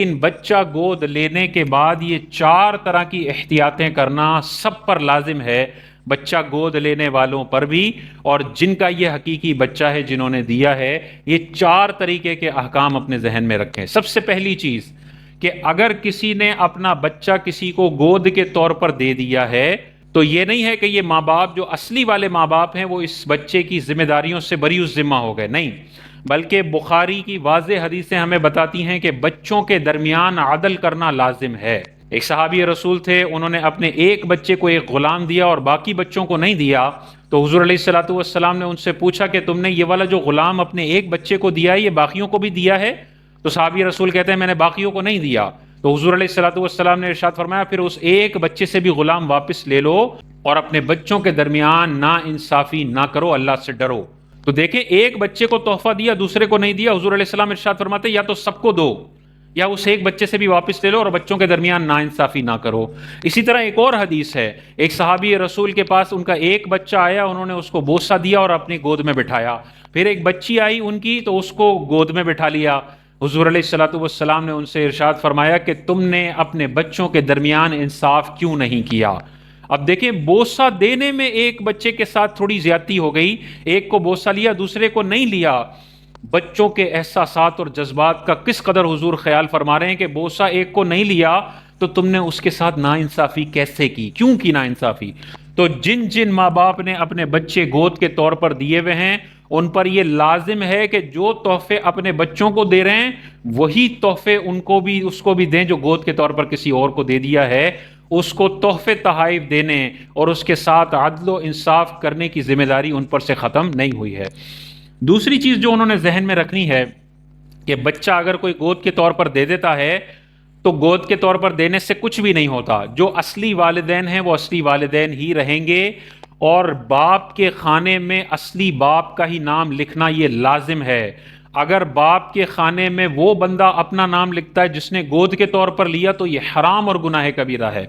ان بچہ گود لینے کے بعد یہ 4 طرح کی احتیاطیں کرنا سب پر لازم ہے، بچہ گود لینے والوں پر بھی اور جن کا یہ حقیقی بچہ ہے جنہوں نے دیا ہے، یہ 4 طریقے کے احکام اپنے ذہن میں رکھیں۔ سب سے پہلی چیز کہ اگر کسی نے اپنا بچہ کسی کو گود کے طور پر دے دیا ہے تو یہ نہیں ہے کہ یہ ماں باپ جو اصلی والے ماں باپ ہیں وہ اس بچے کی ذمہ داریوں سے بری ذمہ ہو گئے، نہیں، بلکہ بخاری کی واضح حدیثیں ہمیں بتاتی ہیں کہ بچوں کے درمیان عدل کرنا لازم ہے۔ ایک صحابی رسول تھے، انہوں نے اپنے ایک بچے کو ایک غلام دیا اور باقی بچوں کو نہیں دیا، تو حضور علیہ الصلوۃ والسلام نے ان سے پوچھا کہ تم نے یہ والا جو غلام اپنے ایک بچے کو دیا ہے یہ باقیوں کو بھی دیا ہے؟ تو صحابی رسول کہتے ہیں میں نے باقیوں کو نہیں دیا۔ تو حضور علیہ الصلوۃ والسلام نے ارشاد فرمایا پھر اس ایک بچے سے بھی غلام واپس لے لو اور اپنے بچوں کے درمیان نا انصافی نہ کرو، اللہ سے ڈرو۔ تو دیکھیں، ایک بچے کو تحفہ دیا، دوسرے کو نہیں دیا، حضور علیہ السلام ارشاد فرماتے یا تو سب کو دو یا اس ایک بچے سے بھی واپس لے لو اور بچوں کے درمیان ناانصافی نہ کرو۔ اسی طرح ایک اور حدیث ہے، ایک صحابی رسول کے پاس ان کا ایک بچہ آیا، انہوں نے اس کو بوسہ دیا اور اپنی گود میں بٹھایا، پھر ایک بچی آئی ان کی تو اس کو گود میں بٹھا لیا۔ حضور علیہ الصلوۃ والسلام نے ان سے ارشاد فرمایا کہ تم نے اپنے بچوں کے درمیان انصاف کیوں نہیں کیا؟ اب دیکھیں، بوسہ دینے میں ایک بچے کے ساتھ تھوڑی زیادتی ہو گئی، ایک کو بوسہ لیا دوسرے کو نہیں لیا۔ بچوں کے احساسات اور جذبات کا کس قدر حضور خیال فرما رہے ہیں کہ بوسہ ایک کو نہیں لیا تو تم نے اس کے ساتھ ناانصافی کیسے کی، کیوں کی ناانصافی؟ تو جن جن ماں باپ نے اپنے بچے گود کے طور پر دیے ہوئے ہیں ان پر یہ لازم ہے کہ جو تحفے اپنے بچوں کو دے رہے ہیں وہی تحفے ان کو بھی اس کو بھی دیں جو گود کے طور پر کسی اور کو دے دیا ہے، اس کو تحفے تحائف دینے اور اس کے ساتھ عدل و انصاف کرنے کی ذمہ داری ان پر سے ختم نہیں ہوئی ہے۔ دوسری چیز جو انہوں نے ذہن میں رکھنی ہے کہ بچہ اگر کوئی گود کے طور پر دے دیتا ہے تو گود کے طور پر دینے سے کچھ بھی نہیں ہوتا، جو اصلی والدین ہیں وہ اصلی والدین ہی رہیں گے اور باپ کے خانے میں اصلی باپ کا ہی نام لکھنا یہ لازم ہے۔ اگر باپ کے خانے میں وہ بندہ اپنا نام لکھتا ہے جس نے گود کے طور پر لیا تو یہ حرام اور گناہ کبیرہ ہے۔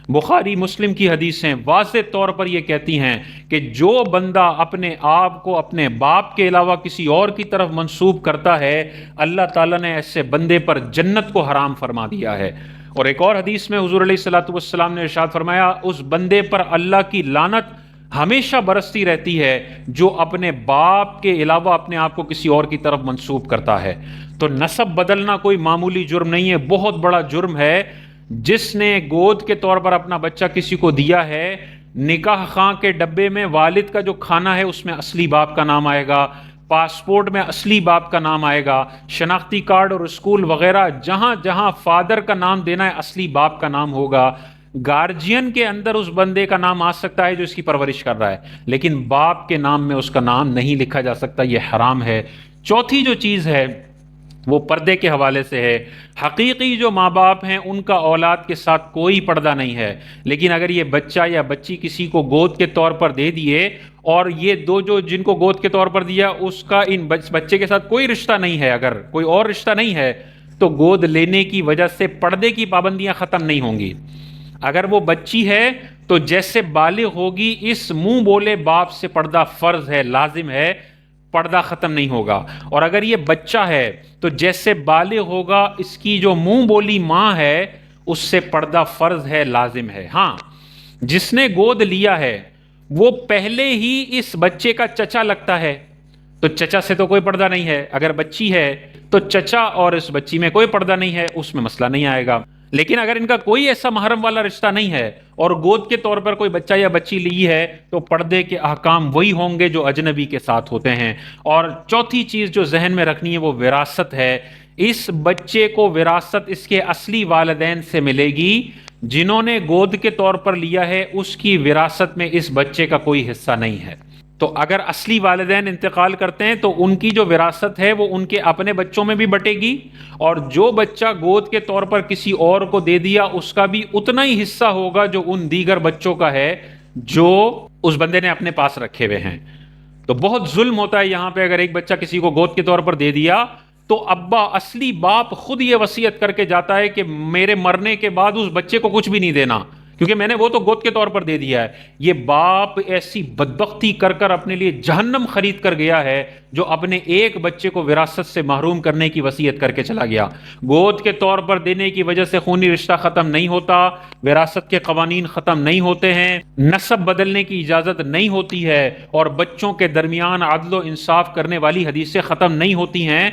بخاری مسلم کی حدیثیں واضح طور پر یہ کہتی ہیں کہ جو بندہ اپنے آپ کو اپنے باپ کے علاوہ کسی اور کی طرف منسوب کرتا ہے اللہ تعالیٰ نے ایسے بندے پر جنت کو حرام فرما دیا ہے۔ اور ایک اور حدیث میں حضور علیہ الصلوۃ والسلام نے ارشاد فرمایا اس بندے پر اللہ کی لعنت ہمیشہ برستی رہتی ہے جو اپنے باپ کے علاوہ اپنے آپ کو کسی اور کی طرف منسوب کرتا ہے۔ تو نسب بدلنا کوئی معمولی جرم نہیں ہے، بہت بڑا جرم ہے۔ جس نے گود کے طور پر اپنا بچہ کسی کو دیا ہے، نکاح خاں کے ڈبے میں والد کا جو کھانا ہے اس میں اصلی باپ کا نام آئے گا، پاسپورٹ میں اصلی باپ کا نام آئے گا، شناختی کارڈ اور اسکول وغیرہ جہاں جہاں فادر کا نام دینا ہے اصلی باپ کا نام ہوگا۔ گارجین کے اندر اس بندے کا نام آ سکتا ہے جو اس کی پرورش کر رہا ہے، لیکن باپ کے نام میں اس کا نام نہیں لکھا جا سکتا، یہ حرام ہے۔ چوتھی جو چیز ہے وہ پردے کے حوالے سے ہے۔ حقیقی جو ماں باپ ہیں ان کا اولاد کے ساتھ کوئی پردہ نہیں ہے، لیکن اگر یہ بچہ یا بچی کسی کو گود کے طور پر دے دیے اور یہ دو جو جن کو گود کے طور پر دیا اس کا ان بچے کے ساتھ کوئی رشتہ نہیں ہے، اگر کوئی اور رشتہ نہیں ہے تو گود لینے کی وجہ سے پردے کی پابندیاں ختم نہیں ہوں گی۔ اگر وہ بچی ہے تو جیسے بالغ ہوگی اس منہ بولے باپ سے پردہ فرض ہے، لازم ہے، پردہ ختم نہیں ہوگا۔ اور اگر یہ بچہ ہے تو جیسے بالغ ہوگا اس کی جو منہ بولی ماں ہے اس سے پردہ فرض ہے، لازم ہے۔ ہاں، جس نے گود لیا ہے وہ پہلے ہی اس بچے کا چچا لگتا ہے تو چچا سے تو کوئی پردہ نہیں ہے، اگر بچی ہے تو چچا اور اس بچی میں کوئی پردہ نہیں ہے، اس میں مسئلہ نہیں آئے گا۔ لیکن اگر ان کا کوئی ایسا محرم والا رشتہ نہیں ہے اور گود کے طور پر کوئی بچہ یا بچی لی ہے تو پردے کے احکام وہی ہوں گے جو اجنبی کے ساتھ ہوتے ہیں۔ اور چوتھی چیز جو ذہن میں رکھنی ہے وہ وراثت ہے۔ اس بچے کو وراثت اس کے اصلی والدین سے ملے گی، جنہوں نے گود کے طور پر لیا ہے اس کی وراثت میں اس بچے کا کوئی حصہ نہیں ہے۔ تو اگر اصلی والدین انتقال کرتے ہیں تو ان کی جو وراثت ہے وہ ان کے اپنے بچوں میں بھی بٹے گی، اور جو بچہ گود کے طور پر کسی اور کو دے دیا اس کا بھی اتنا ہی حصہ ہوگا جو ان دیگر بچوں کا ہے جو اس بندے نے اپنے پاس رکھے ہوئے ہیں۔ تو بہت ظلم ہوتا ہے یہاں پہ، اگر ایک بچہ کسی کو گود کے طور پر دے دیا تو ابا اصلی باپ خود یہ وصیت کر کے جاتا ہے کہ میرے مرنے کے بعد اس بچے کو کچھ بھی نہیں دینا، کیونکہ میں نے وہ تو گود کے طور پر دے دیا ہے. یہ باپ ایسی بدبختی کر کر اپنے لیے جہنم خرید کر گیا ہے جو اپنے ایک بچے کو وراثت سے محروم کرنے کی وصیت کر کے چلا گیا. گود کے طور پر دینے کی وجہ سے خونی رشتہ ختم نہیں ہوتا، وراثت کے قوانین ختم نہیں ہوتے ہیں، نسب بدلنے کی اجازت نہیں ہوتی ہے، اور بچوں کے درمیان عدل و انصاف کرنے والی حدیثیں ختم نہیں ہوتی ہیں.